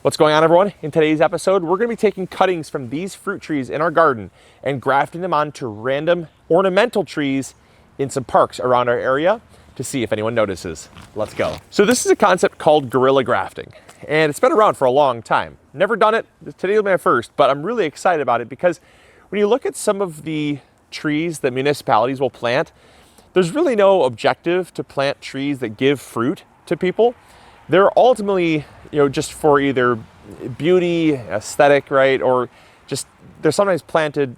What's going on, everyone? In today's episode, we're going to be taking cuttings from these fruit trees in our garden and grafting them onto random ornamental trees in some parks around our area to see if anyone notices. Let's go. So this is a concept called guerrilla grafting, and it's been around for a long time. Never done it. Today will be my first, but I'm really excited about it because when you look at some of the trees that municipalities will plant, there's really no objective to plant trees that give fruit to people. They're ultimately, just for either beauty, aesthetic, right? Or just, they're sometimes planted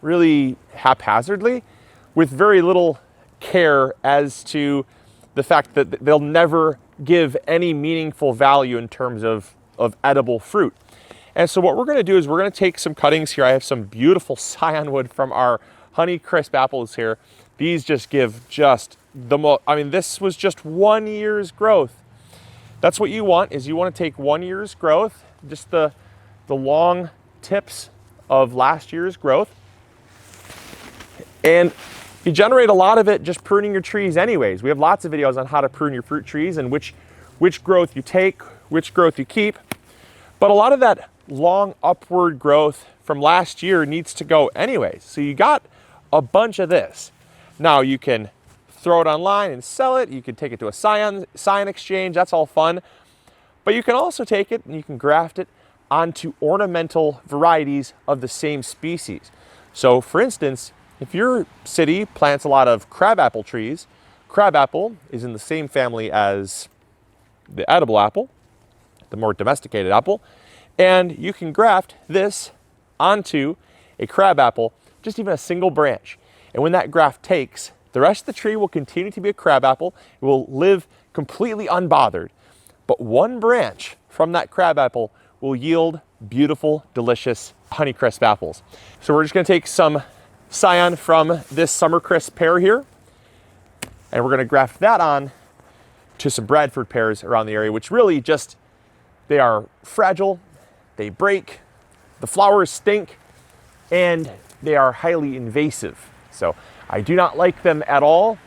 really haphazardly with very little care as to the fact that they'll never give any meaningful value in terms of edible fruit. And so what we're gonna do is we're gonna take some cuttings here. I have some beautiful scion wood from our Honey Crisp apples here. These just give just the most, this was just 1 year's growth. That's what you want, is you want to take 1 year's growth, just the long tips of last year's growth. And you generate a lot of it just pruning your trees anyways. We have lots of videos on how to prune your fruit trees and which growth you take, which growth you keep. But a lot of that long upward growth from last year needs to go anyways. So you got a bunch of this. Now you can throw it online and sell it. You can take it to a scion exchange. That's all fun. But you can also take it and you can graft it onto ornamental varieties of the same species. So for instance, if your city plants a lot of crabapple trees, crabapple is in the same family as the edible apple, the more domesticated apple, and you can graft this onto a crabapple, just even a single branch. And when that graft takes, the rest of the tree will continue to be a crabapple. It will live completely unbothered. But one branch from that crabapple will yield beautiful, delicious Honey Crisp apples. So we're just gonna take some scion from this Summer Crisp pear here, and we're gonna graft that on to some Bradford pears around the area, which really just, they are fragile, they break, the flowers stink, and they are highly invasive. So I do not like them at all,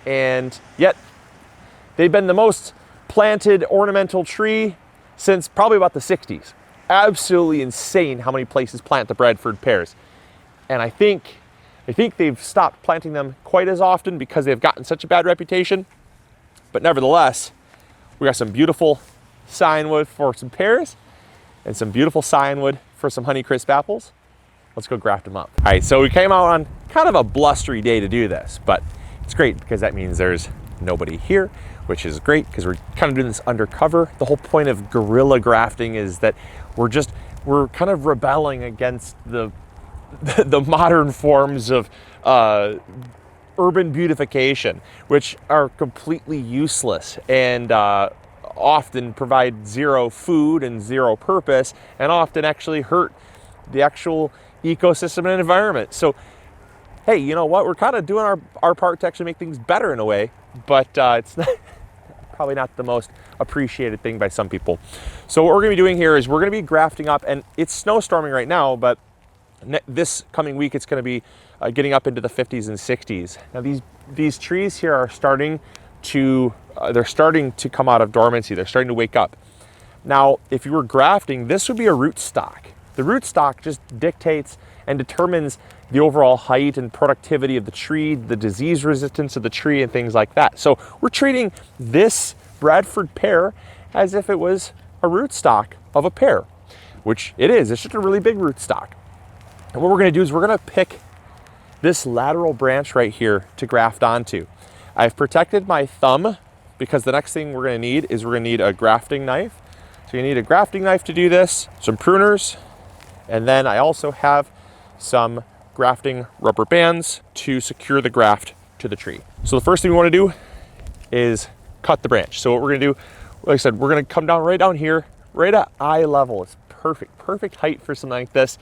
and yet they've been the most planted ornamental tree since probably about the 60s. Absolutely insane how many places plant the Bradford pears. And I think they've stopped planting them quite as often because they've gotten such a bad reputation. But nevertheless, we got some beautiful scion wood for some pears and some beautiful scion wood for some Honey Crisp apples. Let's go graft them up. All right, so we came out on kind of a blustery day to do this, but it's great because that means there's nobody here, which is great because we're kind of doing this undercover. The whole point of guerrilla grafting is that we're kind of rebelling against the modern forms of urban beautification, which are completely useless and often provide zero food and zero purpose, and often actually hurt the actual ecosystem and environment. So hey, you know what, we're kind of doing our part to actually make things better in a way, but it's probably not the most appreciated thing by some people. So what we're going to be doing here is we're going to be grafting up, and it's snowstorming right now, but this coming week it's going to be getting up into the 50s and 60s. Now these trees here are starting to come out of dormancy. They're starting to wake up. Now if you were grafting, this would be a root stock. The root stock just dictates and determines the overall height and productivity of the tree, the disease resistance of the tree, and things like that. So we're treating this Bradford pear as if it was a root stock of a pear, which it is. It's just a really big root stock. And what we're gonna do is we're gonna pick this lateral branch right here to graft onto. I've protected my thumb because the next thing we're gonna need is a grafting knife. So you need a grafting knife to do this, some pruners, and then I also have some grafting rubber bands to secure the graft to the tree. So the first thing we want to do is cut the branch. So what we're going to do, like I said, we're going to come down right down here, right at eye level. It's perfect height for something like this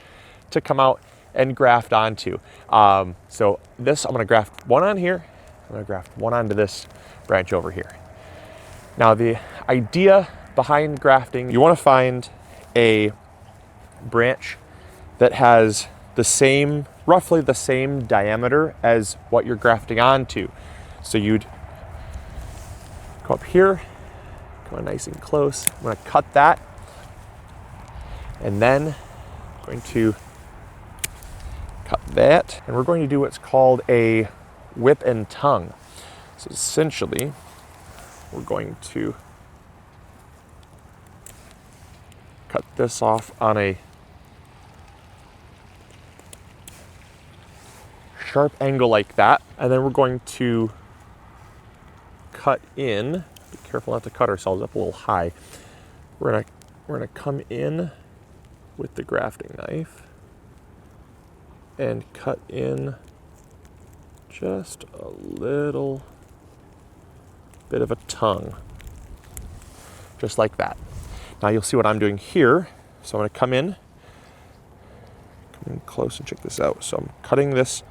to come out and graft onto. So this, I'm going to graft one on here. I'm going to graft one onto this branch over here. Now the idea behind grafting, you want to find a branch that has roughly the same diameter as what you're grafting onto. So you'd go up here, come on nice and close. I'm gonna cut that And then I'm going to cut that, and we're going to do what's called a whip and tongue. So essentially, we're going to cut this off on a sharp angle like that, and then we're going to cut in. Be careful not to cut ourselves up a little high. We're gonna come in with the grafting knife and cut in just a little bit of a tongue, just like that. Now you'll see what I'm doing here. So I'm gonna come in close and check this out. So I'm cutting this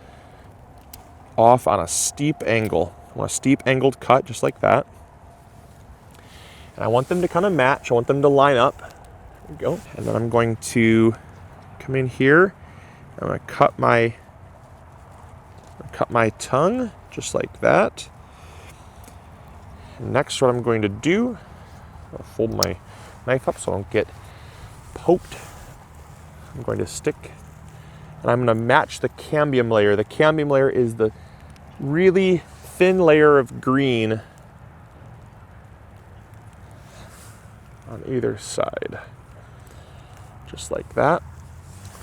off on a steep angle. I want a steep angled cut, just like that. And I want them to kind of match. I want them to line up. There we go. And then I'm going to come in here. I'm going to cut my tongue, just like that. And next, what I'm going to do, I'll fold my knife up so I don't get poked. I'm going to stick, and I'm going to match the cambium layer. The cambium layer is the really thin layer of green on either side, just like that.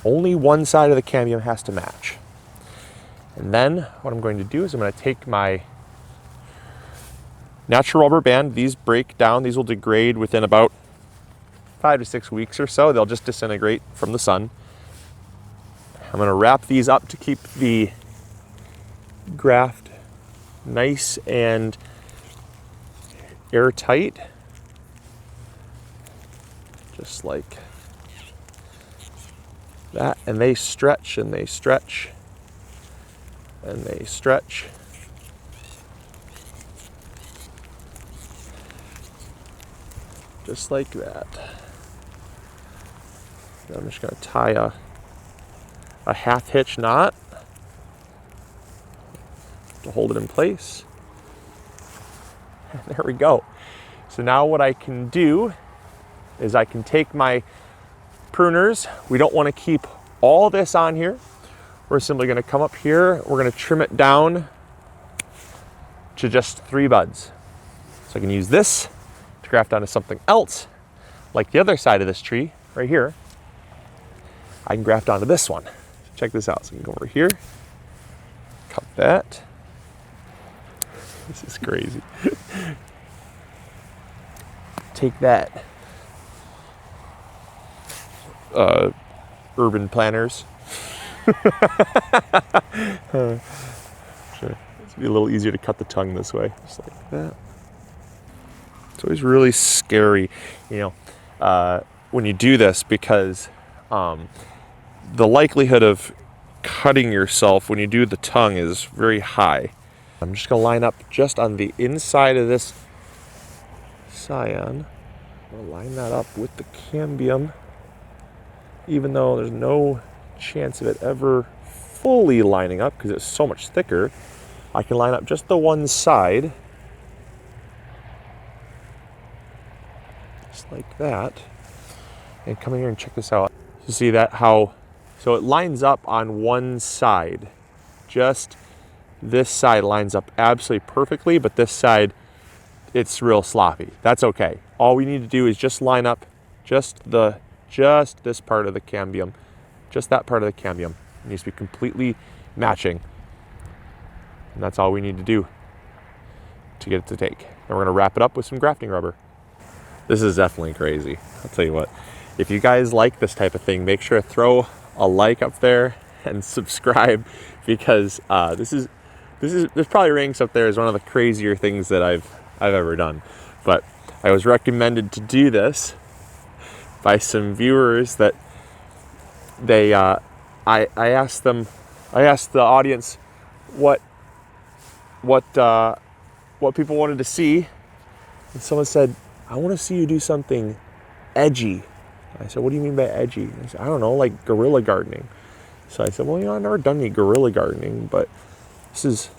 Only one side of the cambium has to match. And then what I'm going to do is I'm going to take my natural rubber band. These break down. These will degrade within about 5 to 6 weeks or so. They'll just disintegrate from the sun. I'm going to wrap these up to keep the graft nice and airtight, just like that. And they stretch and they stretch and they stretch. Just like that. Now I'm just going to tie a half hitch knot to hold it in place. And there we go. So now what I can do is I can take my pruners. We don't want to keep all this on here. We're simply going to come up here. We're going to trim it down to just 3 buds. So I can use this to graft onto something else, like the other side of this tree right here. I can graft onto this one. Check this out. So I can go over here, cut that. This is crazy. Take that. Urban planners. Sure. It's be a little easier to cut the tongue this way, just like that. It's always really scary, when you do this, because the likelihood of cutting yourself when you do the tongue is very high. I'm just going to line up just on the inside of this scion. I'm going to line that up with the cambium, even though there's no chance of it ever fully lining up because it's so much thicker. I can line up just the one side, just like that. And come in here and check this out. You see that so it lines up on one side. Just this side lines up absolutely perfectly, but this side, it's real sloppy. That's okay. All we need to do is just line up just this part of the cambium. Just that part of the cambium. It needs to be completely matching. And that's all we need to do to get it to take. And we're gonna wrap it up with some grafting rubber. This is definitely crazy. I'll tell you what, if you guys like this type of thing, make sure to throw a like up there and subscribe, because this probably ranks up there as one of the crazier things that I've ever done. But I was recommended to do this by some viewers that they I asked the audience what people wanted to see, and someone said, I want to see you do something edgy. I said, what do you mean by edgy? I said, I don't know, like guerrilla gardening. So I said, well, I've never done any guerrilla gardening, but this is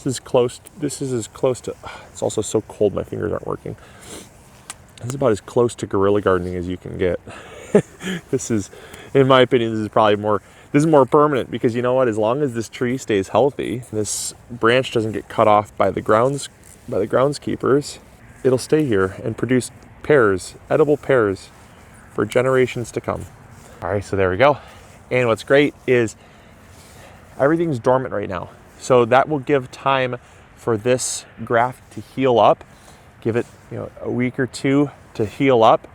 as close to, it's also so cold my fingers aren't working. This is about as close to guerrilla gardening as you can get. This is, in my opinion, this is more permanent, because you know what? As long as this tree stays healthy, this branch doesn't get cut off by the groundskeepers, it'll stay here and produce pears, edible pears, for generations to come. All right, so there we go. And what's great is everything's dormant right now. So that will give time for this graft to heal up. Give it, a week or two to heal up.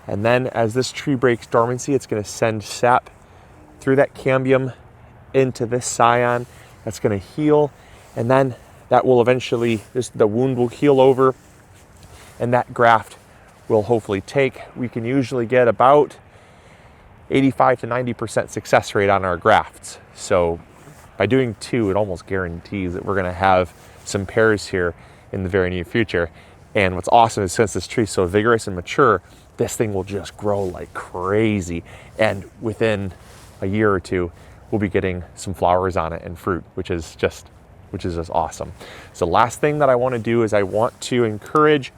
And then as this tree breaks dormancy, it's gonna send sap through that cambium into this scion. That's gonna heal. And then that will eventually, the wound will heal over, and that graft will hopefully take. We can usually get about 85 to 90% success rate on our grafts. So by doing 2, it almost guarantees that we're gonna have some pears here in the very near future. And what's awesome is, since this tree's so vigorous and mature, this thing will just grow like crazy. And within a year or 2, we'll be getting some flowers on it and fruit, which is just awesome. So last thing that I wanna do is I want to encourage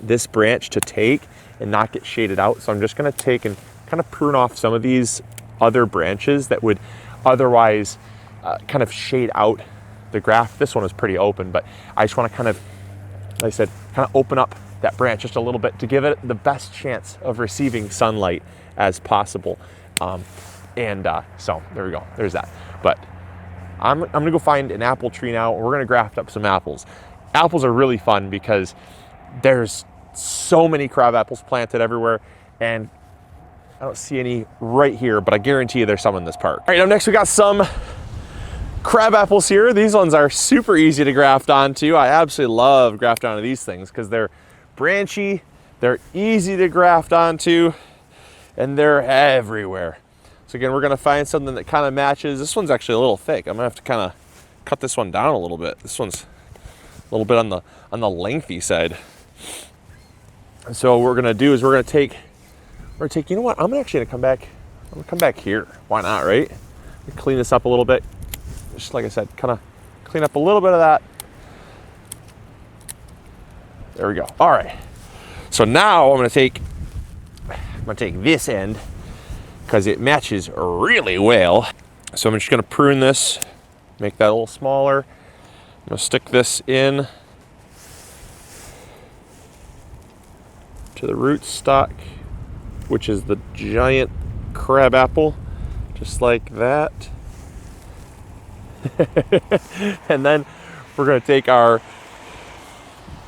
this branch to take and not get shaded out. So I'm just gonna take and kind of prune off some of these other branches that would otherwise kind of shade out the graft. This one is pretty open, but I just wanna kind of, like I said, kind of open up that branch just a little bit to give it the best chance of receiving sunlight as possible. So there we go, there's that. But I'm gonna go find an apple tree now, and we're gonna graft up some apples. Apples are really fun because there's so many crab apples planted everywhere, and I don't see any right here, but I guarantee you there's some in this park. All right, now next we got some crab apples here. These ones are super easy to graft onto. I absolutely love grafting onto these things because they're branchy, they're easy to graft onto, and they're everywhere. So again, we're gonna find something that kind of matches. This one's actually a little thick. I'm gonna have to kind of cut this one down a little bit. This one's a little bit on the lengthy side. And so what we're gonna do is we're gonna take, you know what? I'm gonna come back here. Why not, right? Clean this up a little bit. Just like I said, kind of clean up a little bit of that. There we go. All right. So now I'm gonna take this end because it matches really well. So I'm just gonna prune this, make that a little smaller. I'm gonna stick this in to the root stock, which is the giant crab apple, just like that. And then we're gonna take our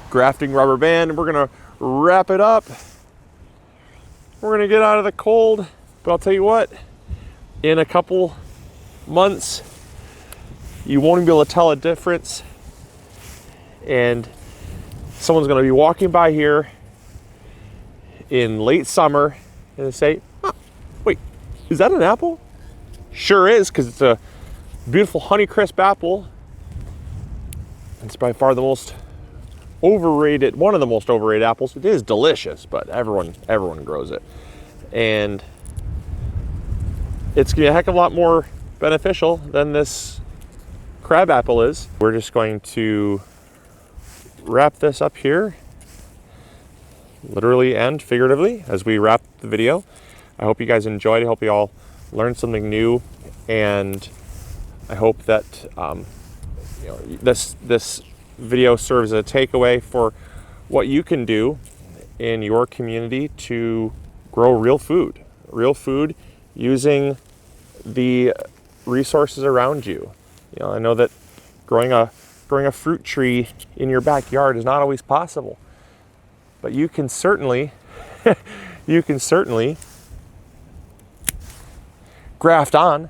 grafting rubber band and we're gonna wrap it up. We're gonna get out of the cold, but I'll tell you what, in a couple months, you won't even be able to tell a difference. And someone's gonna be walking by here in late summer and they say, oh, wait, is that an apple? Sure is, because it's a beautiful Honeycrisp apple. It's by far the most overrated, one of the most overrated apples. It is delicious, but everyone grows it. And it's gonna be a heck of a lot more beneficial than this crab apple is. We're just going to wrap this up here, literally and figuratively, as we wrap the video. I hope you guys enjoyed. I hope you all learned something new, and I hope that this video serves as a takeaway for what you can do in your community to grow real food using the resources around you. I know that growing a fruit tree in your backyard is not always possible, but you can certainly graft on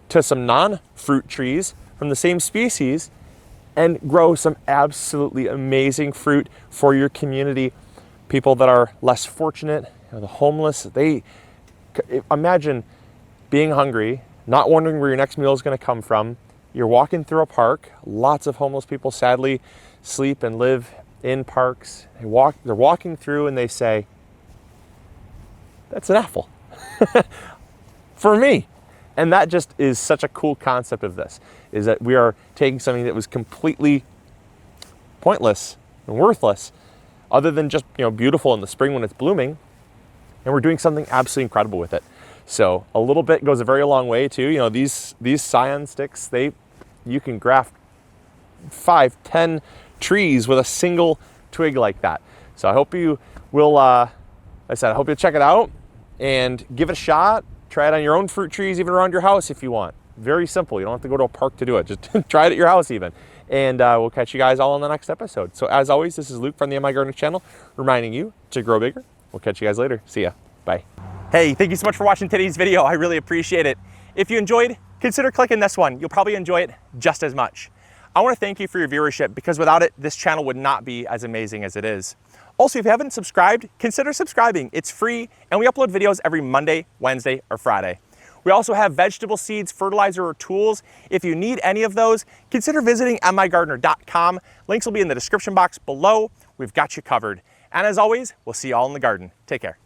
to some non-fruit trees from the same species and grow some absolutely amazing fruit for your community. People that are less fortunate, the homeless, imagine being hungry, not wondering where your next meal is going to come from. You're walking through a park. Lots of homeless people sadly sleep and live in parks. They're walking through and they say, that's an apple for me. And that just is such a cool concept of this, is that we are taking something that was completely pointless and worthless, other than just beautiful in the spring when it's blooming, and we're doing something absolutely incredible with it. So a little bit goes a very long way too. You know, these scion sticks, you can graft 5, 10 trees with a single twig like that. So I hope you will, like I said, I hope you'll check it out and give it a shot. Try it on your own fruit trees, even around your house if you want. Very simple. You don't have to go to a park to do it. Just try it at your house even. And we'll catch you guys all in the next episode. So as always, this is Luke from the MIgardener channel, reminding you to grow bigger. We'll catch you guys later. See ya. Bye. Hey, thank you so much for watching today's video. I really appreciate it. If you enjoyed, consider clicking this one. You'll probably enjoy it just as much. I want to thank you for your viewership, because without it, this channel would not be as amazing as it is. Also, if you haven't subscribed, consider subscribing. It's free, and we upload videos every Monday, Wednesday, or Friday. We also have vegetable seeds, fertilizer, or tools. If you need any of those, consider visiting MIgardener.com. Links will be in the description box below. We've got you covered. And as always, we'll see you all in the garden. Take care.